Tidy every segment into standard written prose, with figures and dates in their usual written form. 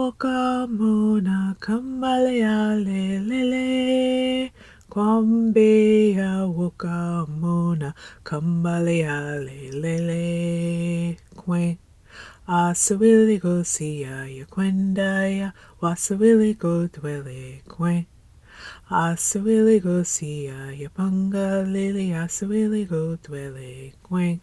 woka mona kambalea lelele. Kwambea woka mona kambalea lelele. Kwen. Asawili go siya ya kwendaya. Wasawili go dwele kwen. Asawili go siya ya panga lili. Asawili go dwele kwen.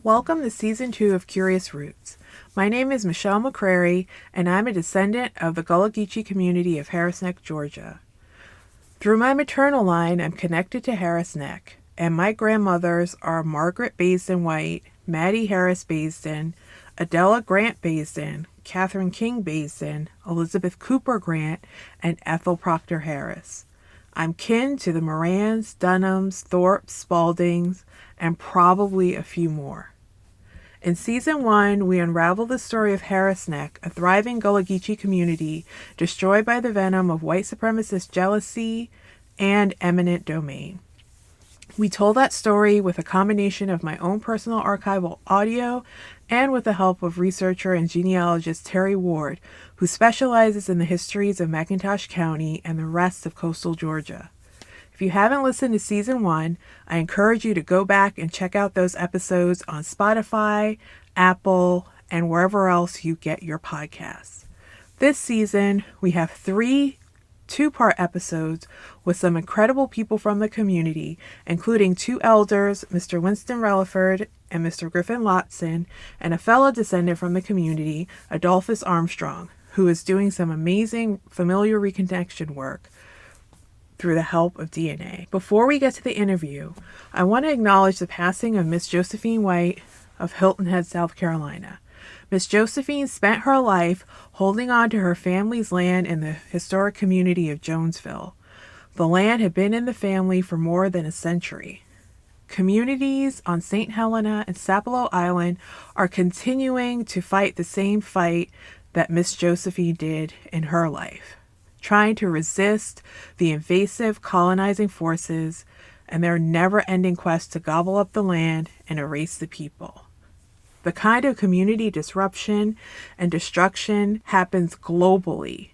Welcome to Season 2 of Curious Roots. My name is Michelle McCrary, and I'm a descendant of the Gullah Geechee community of Harris Neck, Georgia. Through my maternal line, I'm connected to Harris Neck, and my grandmothers are Margaret Baisden White, Maddie Harris Baisden, Adela Grant Baisden, Catherine King Baisden, Elizabeth Cooper Grant, and Ethel Proctor Harris. I'm kin to the Morans, Dunhams, Thorpes, Spaldings, and probably a few more. In Season 1, we unravel the story of Harris Neck, a thriving Gullah Geechee community destroyed by the venom of white supremacist jealousy and eminent domain. We told that story with a combination of my own personal archival audio and with the help of researcher and genealogist Terry Ward, who specializes in the histories of McIntosh County and the rest of coastal Georgia. If you haven't listened to Season 1, I encourage you to go back and check out those episodes on Spotify, Apple, and wherever else you get your podcasts. This season, we have 3 two-part episodes with some incredible people from the community, including 2 elders, Mr. Winston Relaford and Mr. Griffin Lotson, and a fellow descendant from the community, Adolphus Armstrong, who is doing some amazing familial reconnection work through the help of DNA. Before we get to the interview, I want to acknowledge the passing of Miss Josephine White of Hilton Head, South Carolina. Miss Josephine spent her life holding on to her family's land in the historic community of Jonesville. The land had been in the family for more than a century. Communities on St. Helena and Sapelo Island are continuing to fight the same fight that Miss Josephine did in her life, trying to resist the invasive colonizing forces and their never-ending quest to gobble up the land and erase the people. The kind of community disruption and destruction happens globally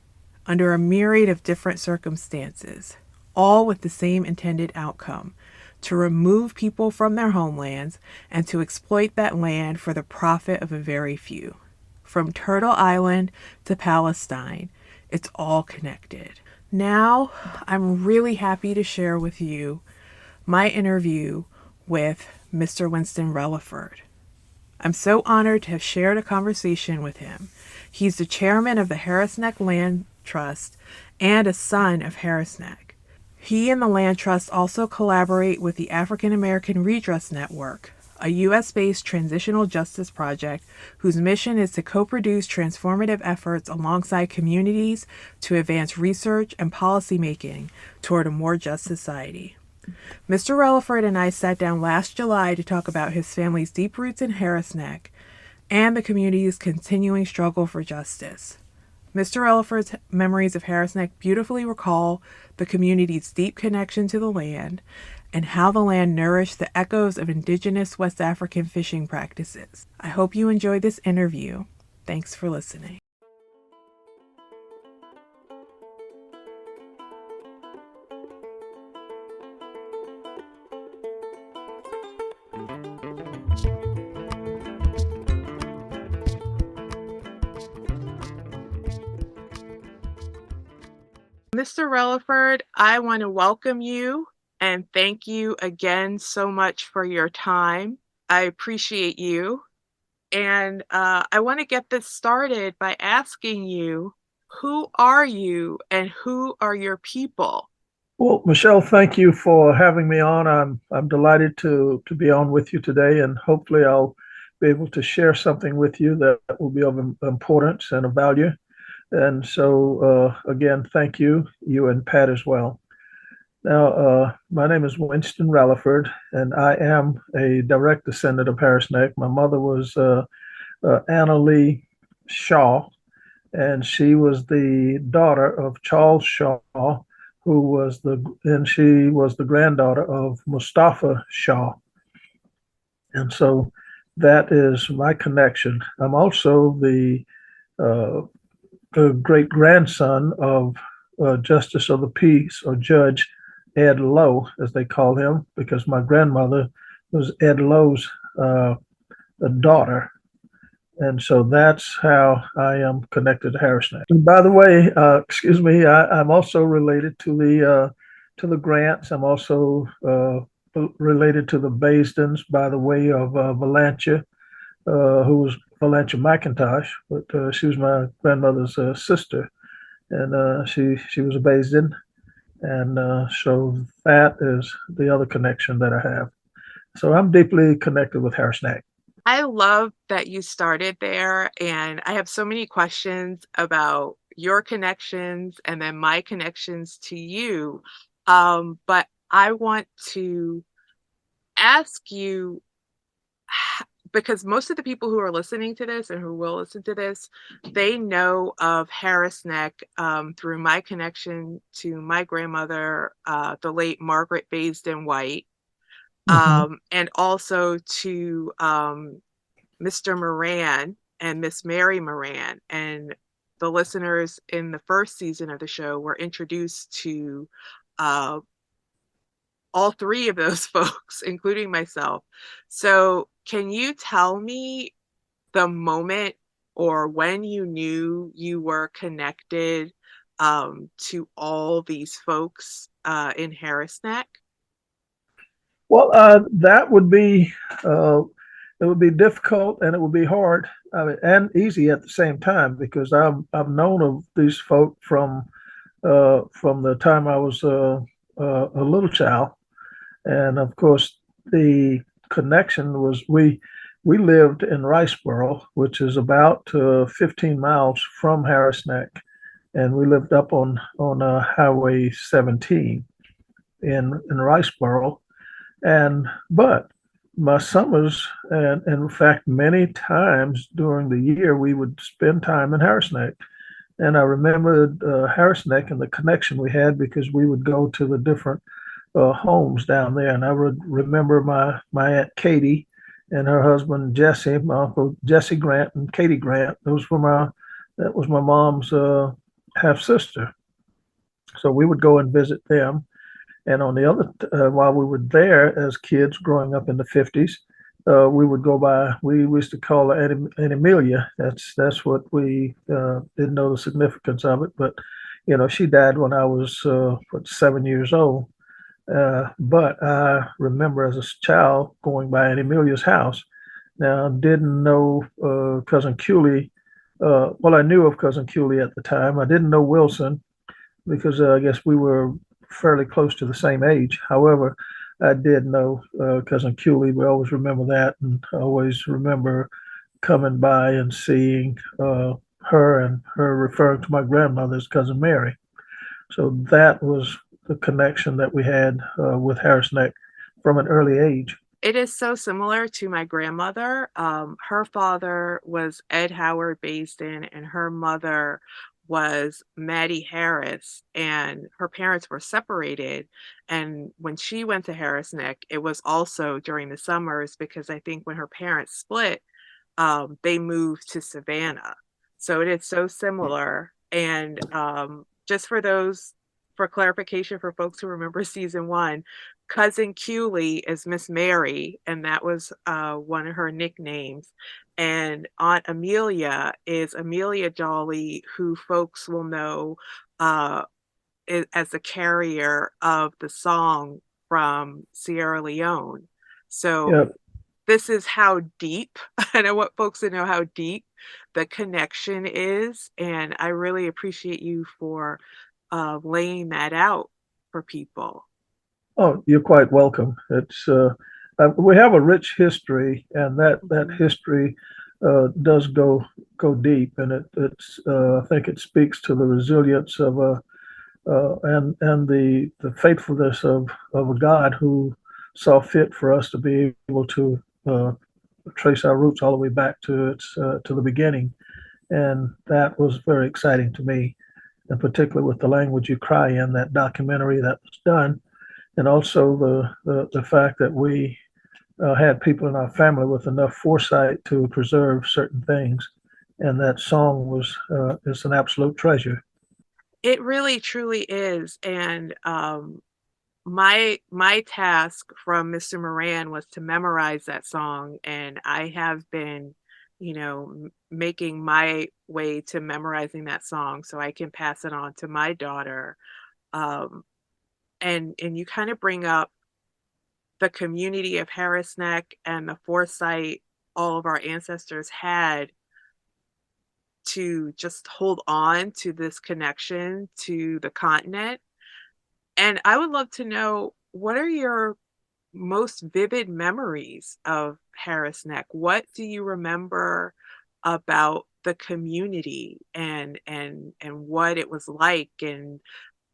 under a myriad of different circumstances, all with the same intended outcome: to remove people from their homelands and to exploit that land for the profit of a very few. From Turtle Island to Palestine, it's all connected. Now, I'm really happy to share with you my interview with Mr. Winston Relaford. I'm so honored to have shared a conversation with him. He's the chairman of the Harris Neck Land Trust and a son of Harris Neck. He and the Land Trust also collaborate with the African American Redress Network, a U.S.-based transitional justice project whose mission is to co-produce transformative efforts alongside communities to advance research and policymaking toward a more just society. Mr. Relaford and I sat down last July to talk about his family's deep roots in Harris Neck and the community's continuing struggle for justice. Mr. Relaford's memories of Harris Neck beautifully recall the community's deep connection to the land and how the land nourished the echoes of indigenous West African fishing practices. I hope you enjoyed this interview. Thanks for listening. Mr. Relaford, I want to welcome you and thank you again so much for your time. I appreciate you. And I want to get this started by asking you, who are you and who are your people? Well, Michelle, thank you for having me on. I'm delighted to be on with you today, and hopefully I'll be able to share something with you that will be of importance and of value. And so, again, thank you, you and Pat as well. Now, my name is Winston Relaford, and I am a direct descendant of Harris Neck. My mother was Anna Lee Shaw, and she was the daughter of Charles Shaw, and she was the granddaughter of Mustafa Shaw. And so that is my connection. I'm also uh, the great grandson of Justice of the Peace or Judge Ed Lowe, as they call him, because my grandmother was Ed Lowe's uh, daughter. And so that's how I am connected to Harris Neck. And by the way, excuse me, I'm also related to the Grants. I'm also related to the Baisdens by the way of Valantia, who was Valantia McIntosh, but she was my grandmother's sister, and she was a Baisden, and so that is the other connection that I have. So I'm deeply connected with Harris Neck. I love that you started there, and I have so many questions about your connections and then my connections to you. But I want to ask you because most of the people who are listening to this and who will listen to this, they know of Harris Neck through my connection to my grandmother, the late Margaret Baisden White, Mm-hmm. and also to Mr. Moran and Miss Mary Moran. And the listeners in the first season of the show were introduced to uh, all three of those folks, including myself. So, can you tell me the moment or when you knew you were connected to all these folks in Harris Neck? Well, that would be it would be difficult and it would be hard, I mean, and easy at the same time because I've known of these folk from the time I was a little child, and of course the connection was we lived in Riceboro, which is about 15 miles from Harris Neck, and we lived up on Highway 17 in Riceboro, and but my summers, and in fact, many times during the year, we would spend time in Harris Neck. And I remembered Harris Neck and the connection we had because we would go to the different homes down there. And I would remember my Aunt Katie and her husband Jesse, my uncle Jesse Grant and Katie Grant. That was my mom's half sister. So we would go and visit them. And on the other, while we were there as kids growing up in the 50s, we would go by, we used to call her Aunt Amelia. That's what we didn't know the significance of it. But, you know, she died when I was, 7 years old. But I remember as a child going by Aunt Amelia's house. Now, I didn't know Cousin Cooley. Well, I knew of Cousin Cooley at the time. I didn't know Wilson because I guess we were fairly close to the same age. However, I did know Cousin Cooley. We always remember that, and I always remember coming by and seeing her and her referring to my grandmother as Cousin Mary. So that was the connection that we had with Harris Neck from an early age. It is so similar to my grandmother. Her father was Ed Howard Baisden, and her mother was Maddie Harris, and her parents were separated. And when she went to Harris Neck, it was also during the summers because I think when her parents split, they moved to Savannah. So it is so similar. And just for clarification for folks who remember season one, Cousin Cooley is Miss Mary, and that was one of her nicknames. And Aunt Amelia is Amelia Jolly, who folks will know uh, as the carrier of the song from Sierra Leone. So Yeah. this is how deep, and I want folks to know how deep the connection is. And I really appreciate you for laying that out for people. Oh, you're quite welcome. It's We have a rich history, and that history does go deep, and it's I think it speaks to the resilience of a and the faithfulness of a God who saw fit for us to be able to trace our roots all the way back to its to the beginning, and that was very exciting to me, and particularly with the language you cry in that documentary that was done, and also the fact that we had people in our family with enough foresight to preserve certain things, and that song was is an absolute treasure. It really truly is, and, my task from Mr. Moran was to memorize that song, and I have been, making my way to memorizing that song so I can pass it on to my daughter, um, and you kinda bring up the community of Harris Neck and the foresight all of our ancestors had to just hold on to this connection to the continent. And I would love to know, what are your most vivid memories of Harris Neck? What do you remember about the community and what it was like, and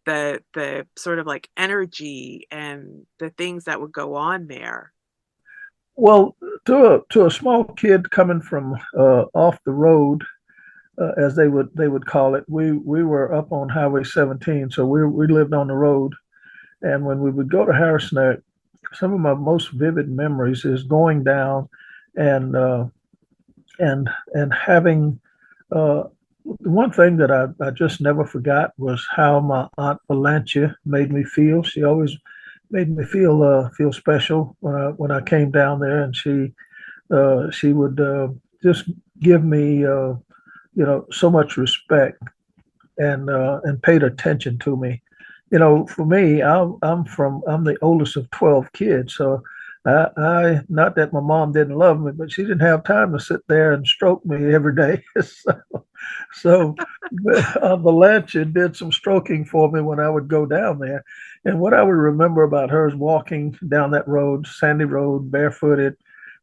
the sort of like energy and the things that would go on there? Well, to a small kid coming from off the road, as they would call it, we were up on Highway 17, so we lived on the road. And when we would go to Harris Neck, some of my most vivid memories is going down and and having uh, one thing that I just never forgot was how my aunt Valencia made me feel. She always made me feel special when I came down there, and she would just give me so much respect and paid attention to me. For me, I'm the oldest of 12 kids, so I not that my mom didn't love me, but she didn't have time to sit there and stroke me every day. So Valencia did some stroking for me when I would go down there. And what I would remember about her is walking down that road, sandy road, barefooted,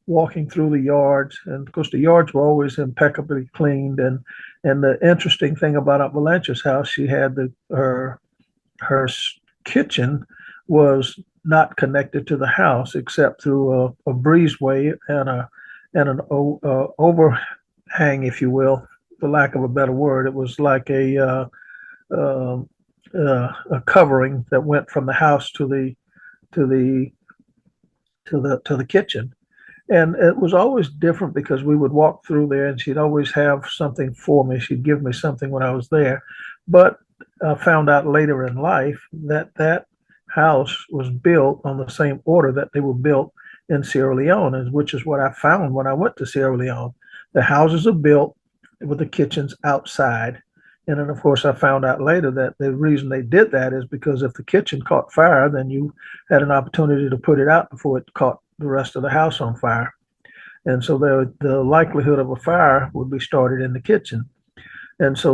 walking through the yards. And of course, the yards were always impeccably cleaned. And the interesting thing about Aunt Valencia's house, she had her kitchen was not connected to the house except through a breezeway and an overhang, if you will, for lack of a better word. It was like uh, a covering that went from the house to the to the kitchen, and it was always different because we would walk through there and she'd always have something for me. She'd give me something when I was there. But I found out later in life that that house was built on the same order that they were built in Sierra Leone, which is what I found when I went to Sierra Leone. The houses are built with the kitchens outside. And then, of course, I found out later that the reason they did that is because if the kitchen caught fire, then you had an opportunity to put it out before it caught the rest of the house on fire. And so the likelihood of a fire would be started in the kitchen. And so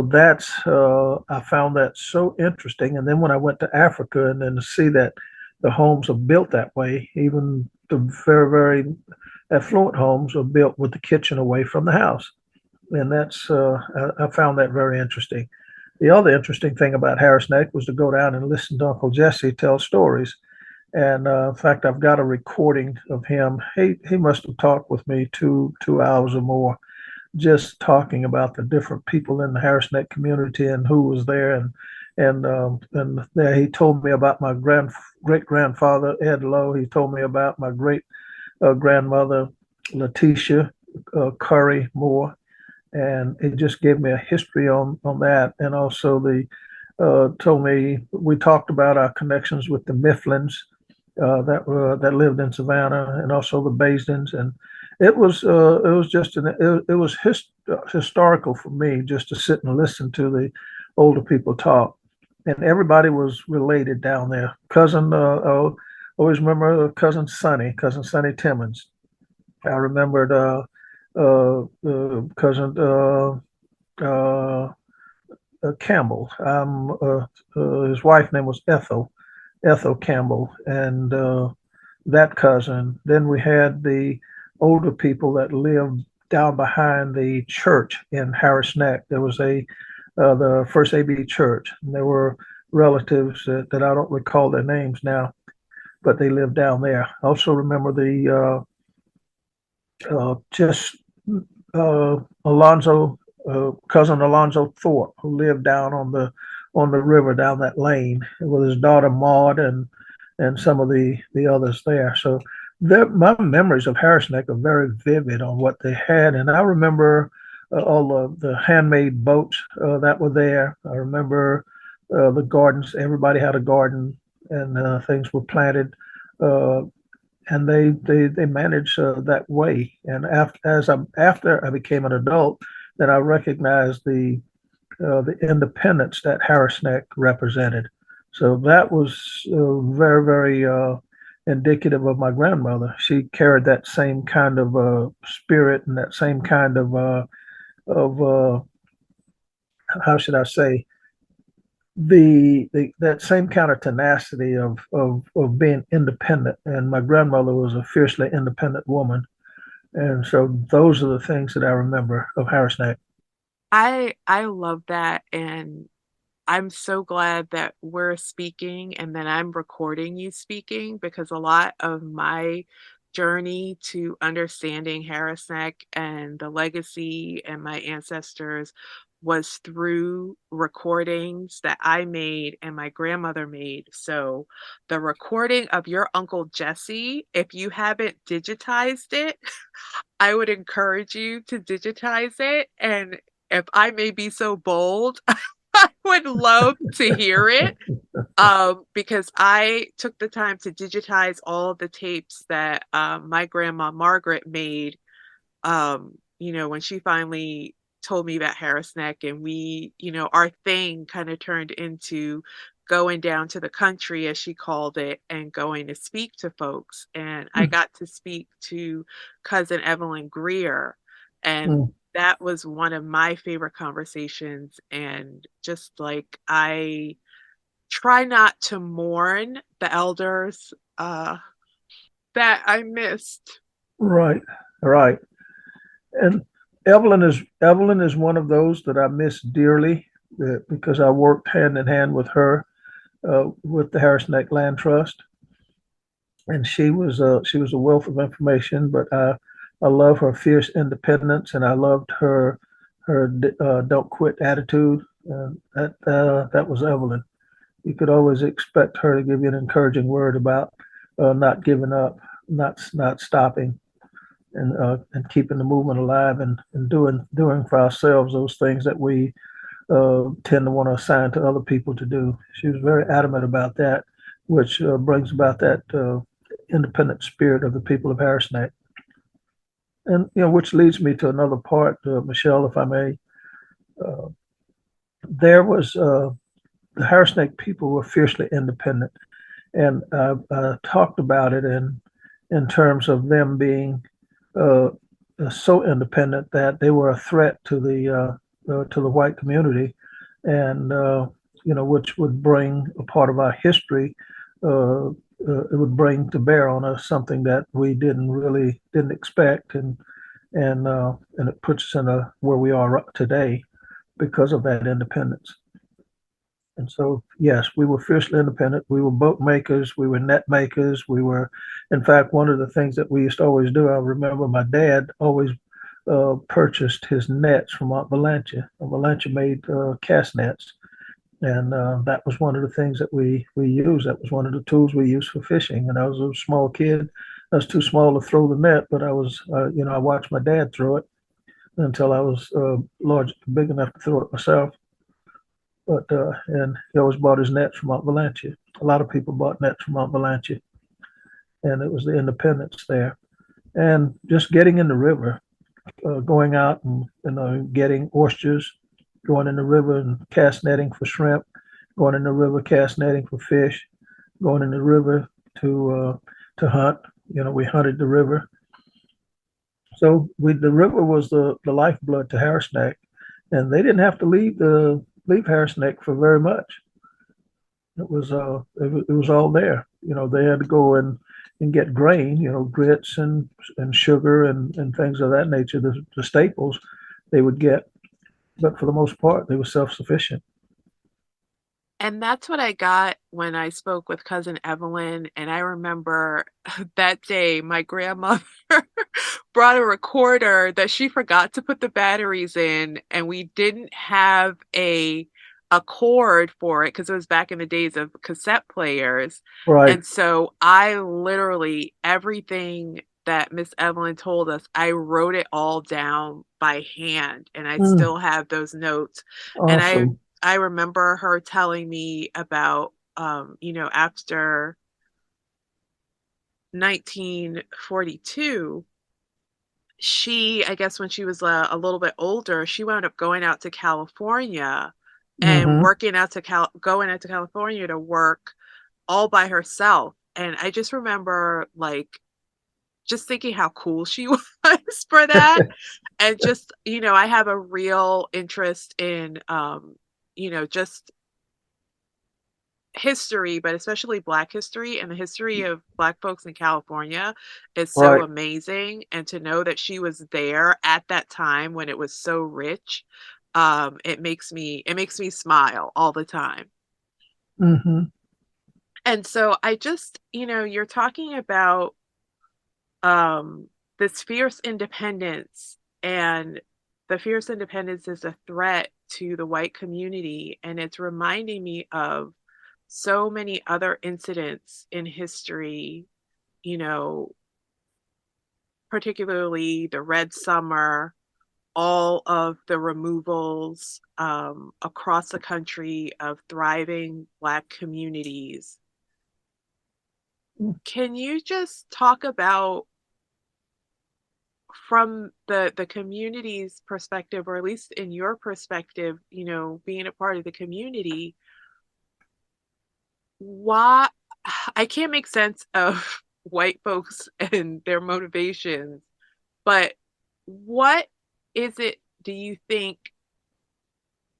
I found that so interesting. And then when I went to Africa and then to see that the homes are built that way, even the very, very affluent homes are built with the kitchen away from the house. And I found that very interesting. The other interesting thing about Harris Neck was to go down and listen to Uncle Jesse tell stories. And in fact, I've got a recording of him. He must have talked with me 2 hours or more, just talking about the different people in the Harris Neck community and who was there. And there he told me about my great grandfather Ed Lowe. He told me about my great grandmother Letitia Curry Moore, and it just gave me a history on that. And also the told me we talked about our connections with the Mifflins that lived in Savannah, and also the Basdens. And it was just it was historical for me just to sit and listen to the older people talk, and everybody was related down there. Always remember cousin Sonny Timmons. I remembered cousin Campbell. His wife name was Ethel Campbell, and that cousin. Then we had the older people that lived down behind the church in Harris Neck. There was the First AB Church, and there were relatives that I don't recall their names now, but they lived down there. I also remember the just Alonzo, cousin Alonzo Thorpe, who lived down on the river down that lane with his daughter Maud and some of the others there. So my memories of Harris Neck are very vivid on what they had, and I remember all of the handmade boats that were there. I remember the gardens. Everybody had a garden, and things were planted. Uh, and they managed that way. And after I became an adult, then I recognized the independence that Harris Neck represented. So that was very very indicative of my grandmother. She carried that same kind of spirit and that same kind of how should I say the that same kind of tenacity of being independent. And my grandmother was a fiercely independent woman, and so those are the things that I remember of Harris Neck. I love that, and I'm so glad that we're speaking and that I'm recording you speaking, because a lot of my journey to understanding Harris Neck and the legacy and my ancestors was through recordings that I made and my grandmother made. So the recording of your Uncle Jesse, if you haven't digitized it, I would encourage you to digitize it. And if I may be so bold, I would love to hear it, because I took the time to digitize all of the tapes that my grandma Margaret made, when she finally told me about Harris Neck, and our thing kind of turned into going down to the country, as she called it, and going to speak to folks. And I Mm, got to speak to cousin Evelyn Greer, and mm. that was one of my favorite conversations. And just like, I try not to mourn the elders that I missed. Right, right. And Evelyn is one of those that I miss dearly because I worked hand in hand with her with the Harris Neck Land Trust, and she was a wealth of information. But I love her fierce independence, and I loved her don't quit attitude. That was Evelyn. You could always expect her to give you an encouraging word about not giving up, not stopping, and keeping the movement alive, and doing for ourselves those things that we tend to want to assign to other people to do. She was very adamant about that, which brings about that independent spirit of the people of Harris Neck. And which leads me to another part, Michelle, if I may. Uh, there was the Harris Neck people were fiercely independent, and I talked about it in terms of them being uh, so independent that they were a threat to the white community, and which would bring a part of our history. It would bring to bear on us something that we didn't expect, and it puts us in a where we are today because of that independence. And so, yes, we were fiercely independent. We were boat makers. We were net makers. We were, in fact, one of the things that we used to always do. I remember my dad always purchased his nets from Aunt Valanche. Aunt Valanche made cast nets, and that was one of the things that we used. That was one of the tools we used for fishing. And I was a small kid. I was too small to throw the net, but I watched my dad throw it until I was big enough to throw it myself. But and he always bought his nets from Aunt Valanche. A lot of people bought nets from Aunt Valanche, and it was the independence there. And just getting in the river, going out and getting oysters, going in the river and cast netting for shrimp, going in the river cast netting for fish, going in the river to hunt. We hunted the river. So the river was the lifeblood to Harris Neck, and they didn't have to leave Harris Neck for very much. It was all there. They had to go and get grain, grits and sugar and things of that nature, the staples they would get. But for the most part, they were self-sufficient. And that's what I got when I spoke with cousin Evelyn. And I remember that day my grandmother brought a recorder that she forgot to put the batteries in, and we didn't have a cord for it because it was back in the days of cassette players. Right. And so I literally everything that Miss Evelyn told us, I wrote it all down by hand, and I Mm, still have those notes. And awesome. I remember her telling me about, after 1942, I guess when she was a little bit older, she wound up going out to California and Hmm. going out to California to work all by herself. And I just remember like just thinking how cool she was for that. And just, I have a real interest in, just history, but especially Black history, and the history of Black folks in California is so Right. amazing. And to know that she was there at that time when it was so rich, it makes me smile all the time. Hmm. And so I just, you're talking about um this fierce independence, and the fierce independence is a threat to the white community, and it's reminding me of so many other incidents in history, you know, particularly the Red Summer, all of the removals across the country of thriving Black communities. Can you just talk about, from the community's perspective, or at least in your perspective, being a part of the community, why I can't make sense of white folks and their motivations, but what is it, do you think,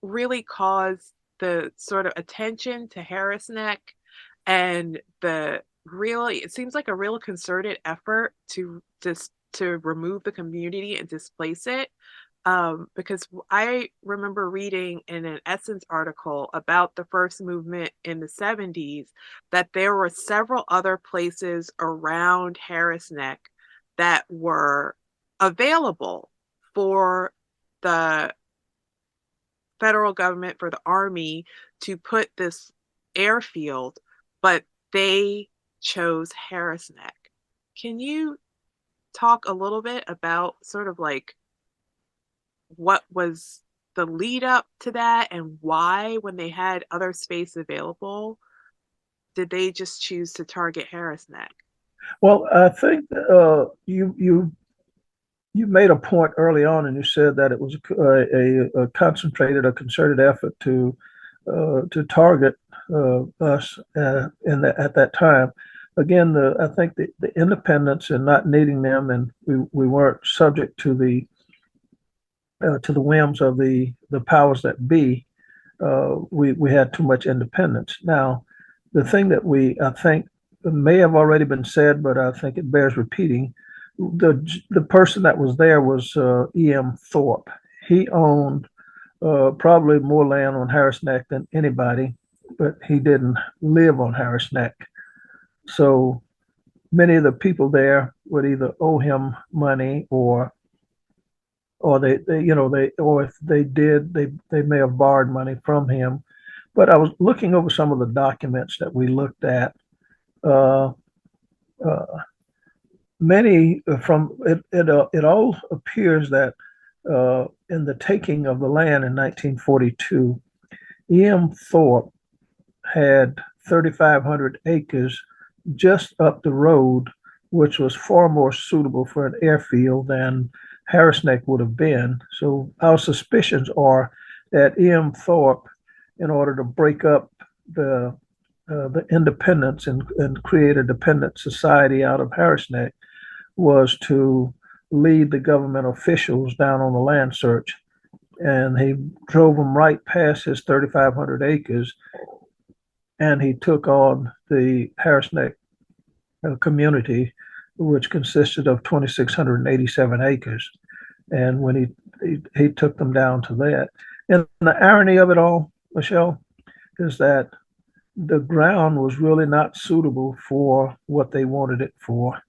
really caused the sort of attention to Harris Neck, and it seems like a real concerted effort to just to remove the community and displace it? Because I remember reading in an Essence article about the first movement in the 70s that there were several other places around Harris Neck that were available for the federal government, for the army, to put this airfield, but they chose Harris Neck. Can you talk a little bit about sort of like what was the lead up to that, and why, when they had other space available, did they just choose to target Harris Neck? Well, I think you made a point early on, and you said that it was a concentrated, a concerted effort to target us at that time. Again, I think the independence and not needing them, and we weren't subject to the whims of the powers that be. We had too much independence. Now, the thing that I think may have already been said, but I think it bears repeating. The person that was there was E.M. Thorpe. He owned probably more land on Harris Neck than anybody, but he didn't live on Harris Neck. So many of the people there would either owe him money, or or if they did, they may have borrowed money from him. But I was looking over some of the documents that we looked at. Uh, uh, Many from it, it all appears that in the taking of the land in 1942, E.M. Thorpe had 3,500 acres just up the road, which was far more suitable for an airfield than Harris Neck would have been. So our suspicions are that E.M. Thorpe, in order to break up the the independence and create a dependent society out of Harris Neck, was to lead the government officials down on the land search. And he drove them right past his 3,500 acres, and he took on the Harris Neck community, which consisted of 2,687 acres. And when he took them down to that, and the irony of it all, Michelle, is that the ground was really not suitable for what they wanted it for.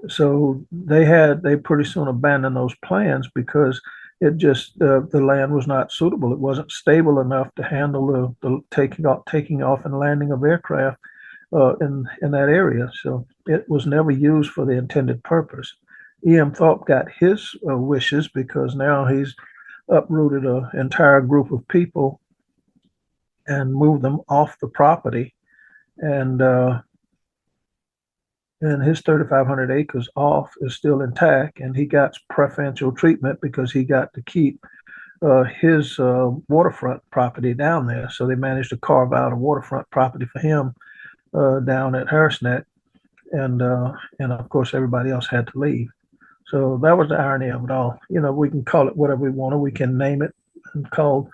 So they pretty soon abandoned those plans because it just the land was not suitable. It wasn't stable enough to handle the taking off and landing of aircraft in that area. So it was never used for the intended purpose. E.M. Thorpe got his wishes because now he's uprooted an entire group of people and moved them off the property, and and his 3,500 acres off is still intact, and he got preferential treatment because he got to keep his waterfront property down there. So they managed to carve out a waterfront property for him down at Harris Neck, and of course everybody else had to leave. So that was the irony of it all. You know, we can call it whatever we want, or we can name it and call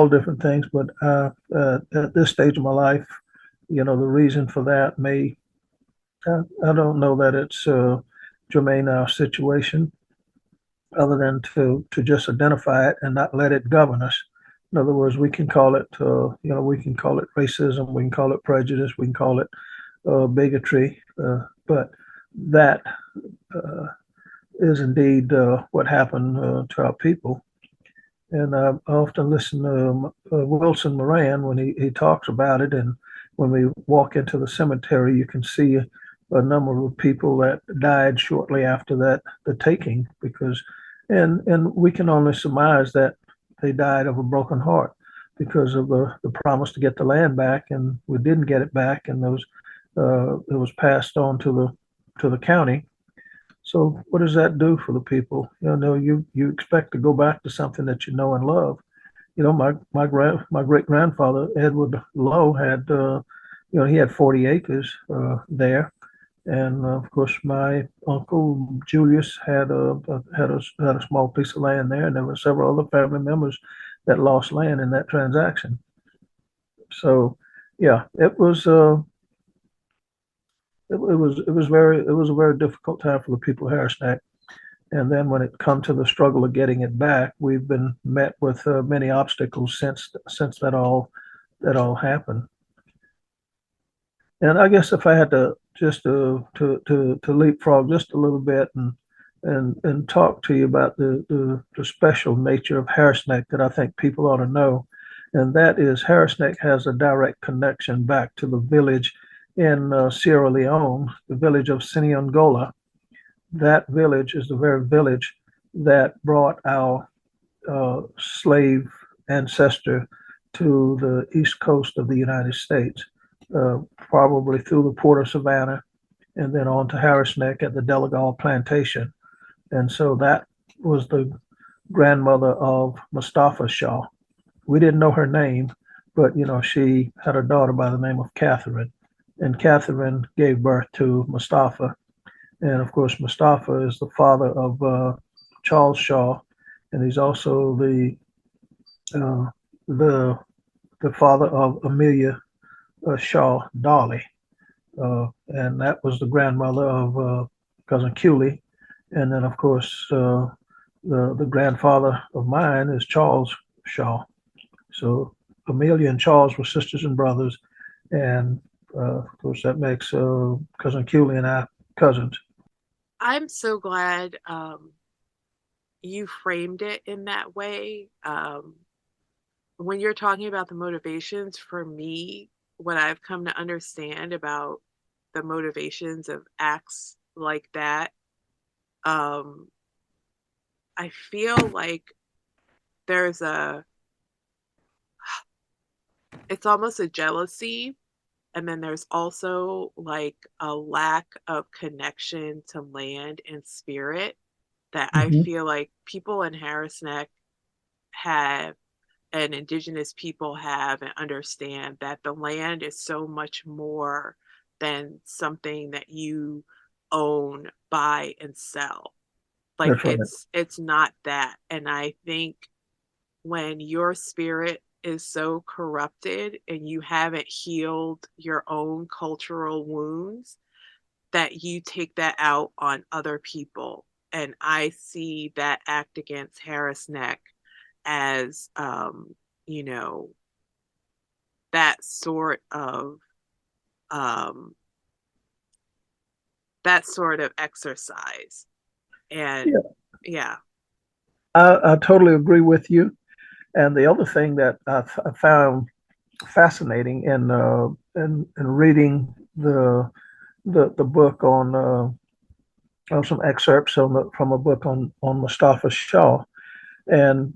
different things. But at this stage of my life, you know, the reason for that may I don't know that it's germane our situation, other than to just identify it and not let it govern us. In other words, we can call it, we can call it racism, we can call it prejudice, we can call it bigotry, but that uh, is indeed what happened to our people. And I often listen to Wilson Moran when he talks about it. And when we walk into the cemetery, you can see a number of people that died shortly after the taking, and we can only surmise that they died of a broken heart because of the promise to get the land back, and we didn't get it back, and those it was passed on to the county. So what does that do for the people? You know, you expect to go back to something that you know and love. You know, my great grandfather Edward Lowe had he had 40 acres there, and of course my uncle Julius had a small piece of land there, and there were several other family members that lost land in that transaction. So yeah, it was a very difficult time for the people of Harris Neck. And then when it come to the struggle of getting it back, we've been met with many obstacles since that all happened. And I guess if I had to just to leapfrog just a little bit and talk to you about the special nature of Harris Neck that I think people ought to know, and that is Harris Neck has a direct connection back to the village in Sierra Leone, the village of Siniongola. That village is the very village that brought our slave ancestor to the east coast of the United States, probably through the port of Savannah and then on to Harris Neck at the Delagal Plantation. And so that was the grandmother of Mustafa Shaw. We didn't know her name, but you know, she had a daughter by the name of Catherine, and Catherine gave birth to Mustafa. And of course, Mustafa is the father of Charles Shaw, and he's also uh, the the father of Amelia Shaw Dolly, and that was the grandmother of cousin Cooley. And then, of course, the grandfather of mine is Charles Shaw. So Amelia and Charles were sisters and brothers, and of course that makes cousin Cooley and I cousins. I'm so glad you framed it in that way. When you're talking about the motivations, for me, what I've come to understand about the motivations of acts like that, um, I feel like there's it's almost a jealousy. And then there's also like a lack of connection to land and spirit that I Mm-hmm. feel like people in Harris Neck have and indigenous people have and understand that the land is so much more than something that you own, buy, and sell. Like That's right. it's not that. And I think when your spirit is so corrupted and you haven't healed your own cultural wounds, that you take that out on other people. And I see that act against Harris Neck as, you know, that sort of um, that sort of exercise. And Yeah, yeah. I totally agree with you. And the other thing that I found fascinating in reading the book on some excerpts from a book on Mustafa Shah, and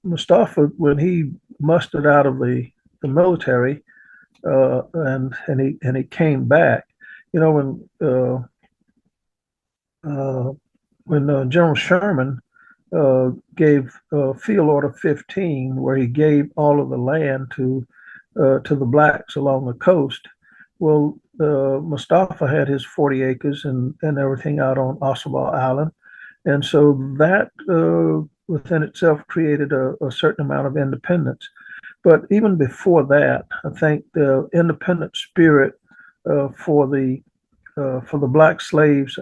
Mustafa, when he mustered out of the military, and he came back, you know uh, when General Sherman gave Field Order 15, where he gave all of the land to the blacks along the coast. Well, Mustafa had his 40 acres and everything out on Ossabaw Island. And so that within itself created a certain amount of independence. But even before that, I think the independent spirit uh, for the for the black slaves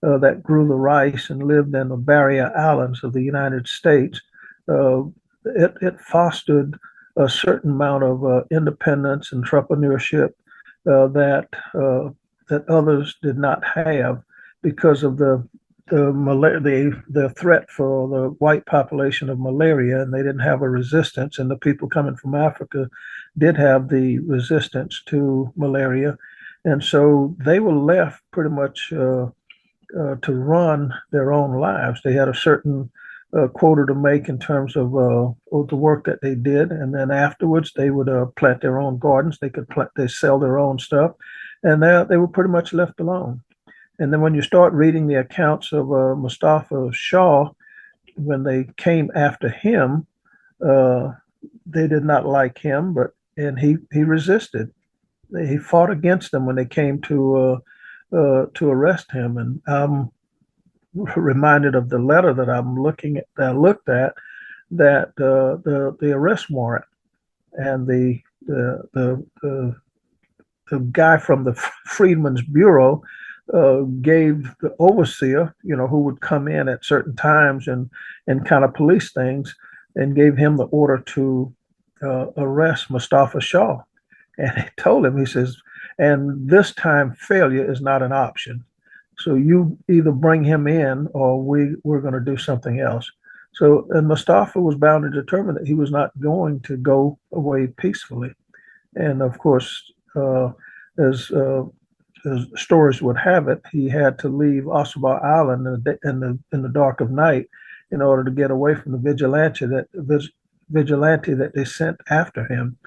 that grew the rice and lived in the barrier islands of the United States, uh, it fostered a certain amount of independence, entrepreneurship that others did not have because of the threat for the white population of malaria, and they didn't have a resistance. And the people coming from Africa did have the resistance to malaria, and so they were left pretty much to run their own lives. They had a certain quota to make in terms of the work that they did, and then afterwards they would plant their own gardens. They sell their own stuff, and they were pretty much left alone. And then when you start reading the accounts of Mustafa Shah, when they came after him, uh, they did not like him, and he resisted. He fought against them when they came to arrest him. And I'm reminded of the letter that I looked at, that the arrest warrant and the guy from the Freedmen's Bureau gave the overseer, who would come in at certain times and kind of police things, and gave him the order to arrest Mustafa Shah. And he told him, he says, and this time failure is not an option. So you either bring him in or we're going to do something else. So, and Mustafa was bound and determined that he was not going to go away peacefully. And of course, as as stories would have it, he had to leave Ossabaw Island in the dark of night in order to get away from the vigilante that they sent after him.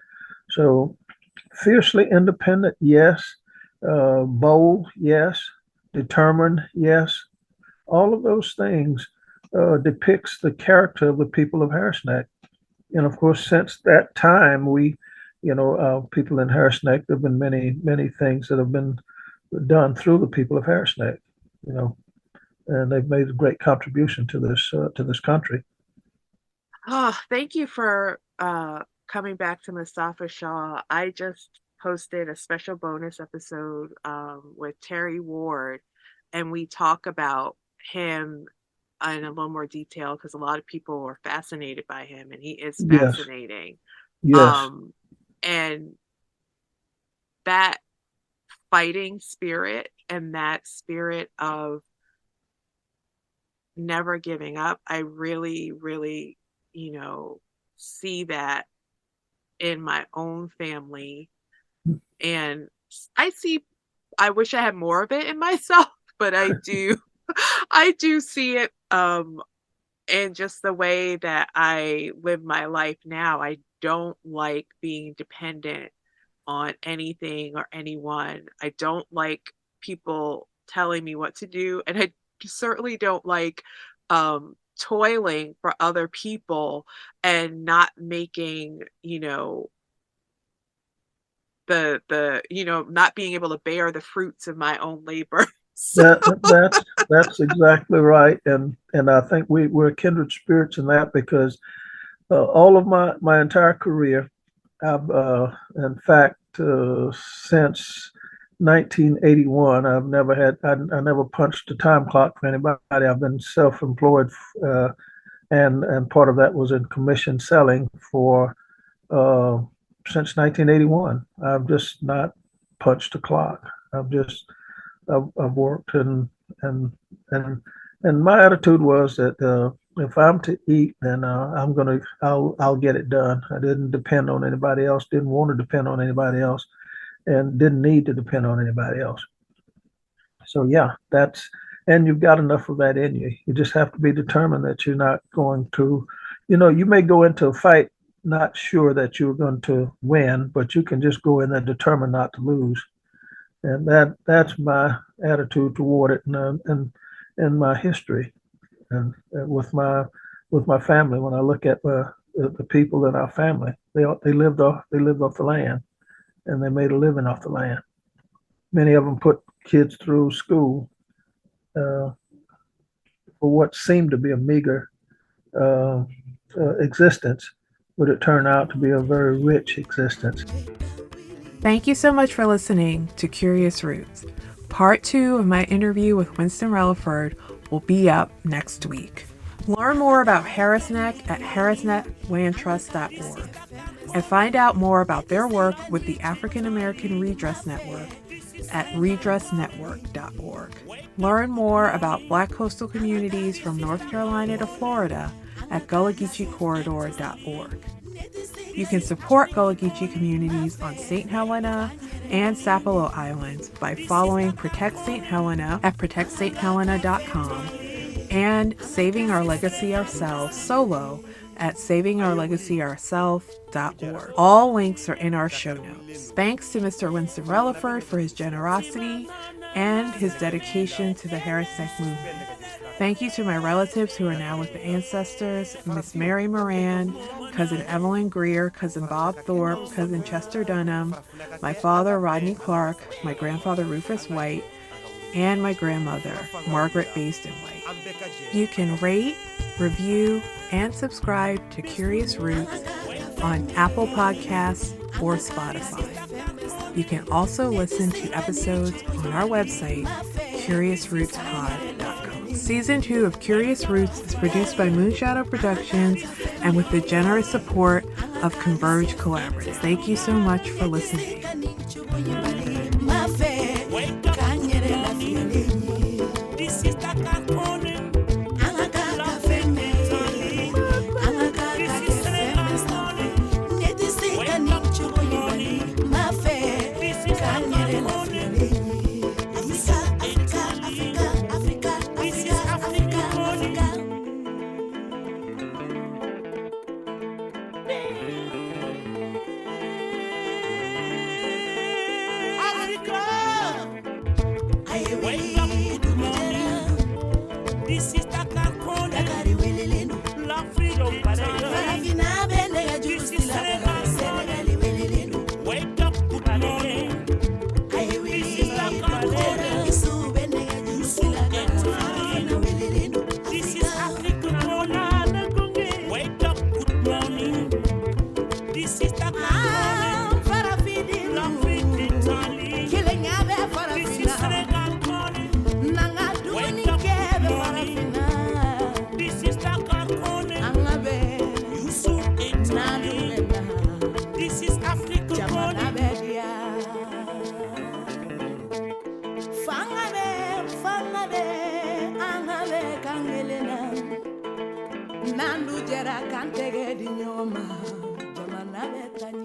So fiercely independent, yes. Bold, yes. Determined, yes. All of those things depicts the character of the people of Harris Neck. And of course, since that time, people in Harris Neck, there have been many, many things that have been done through the people of Harris Neck, you know, and they've made a great contribution to this country. Oh, thank you for coming back to Mustafa Shaw. I just posted a special bonus episode with Terry Ward, and we talk about him in a little more detail because a lot of people were fascinated by him, and he is Yes, fascinating. yes, Um, and that fighting spirit and that spirit of never giving up, I really, really, see that in my own family. And I see, I wish I had more of it in myself, but I do, I do see it in just the way that I live my life now. I don't like being dependent on anything or anyone. I don't like people telling me what to do. And I certainly don't like toiling for other people and not making, not being able to bear the fruits of my own labor. So that's exactly right, and I think we're kindred spirits in that, because all of my entire career, I've in fact since 1981. I never punched a time clock for anybody. I've been self-employed, and part of that was in commission selling for uh, since 1981. I've just not punched a clock. I've worked, and and my attitude was that if I'm to eat, then I'll get it done. I didn't depend on anybody else. Didn't want to depend on anybody else, and didn't need to depend on anybody else. So yeah, and you've got enough of that in you. You just have to be determined that you're not going to, you may go into a fight not sure that you're going to win, but you can just go in there determined not to lose. And that's my attitude toward it, and my history, and with my family. When I look at the people in our family, they lived off the land, and they made a living off the land. Many of them put kids through school for what seemed to be a meager existence, but it turned out to be a very rich existence. Thank you so much for listening to Curious Roots. Part 2 of my interview with Winston Relaford will be up next week. Learn more about Harris Neck at harrisnecklandtrust.org and find out more about their work with the African American Redress Network at redressnetwork.org. Learn more about Black coastal communities from North Carolina to Florida at GullaGeechee-Corridor.org. You can support Gullah Geechee communities on St. Helena and Sapelo Islands by following Protect St. Helena at protectsthelena.com and Saving Our Legacy Ourselves solo at savingourlegacyourself.org. All links are in our show notes. Thanks to Mr. Winston Relaford for his generosity and his dedication to the Harris Neck movement. Thank you to my relatives who are now with the ancestors, Miss Mary Moran, Cousin Evelyn Greer, Cousin Bob Thorpe, Cousin Chester Dunham, my father Rodney Clark, my grandfather Rufus White, and my grandmother Margaret Baisden White. You can rate, review, and subscribe to Curious Roots on Apple Podcasts or Spotify. You can also listen to episodes on our website, CuriousRootsPod.com. Season 2 of Curious Roots is produced by Moonshadow Productions and with the generous support of Converge Collaborative. Thank you so much for listening. Nandu jera kante ge di nyoma jamana betanya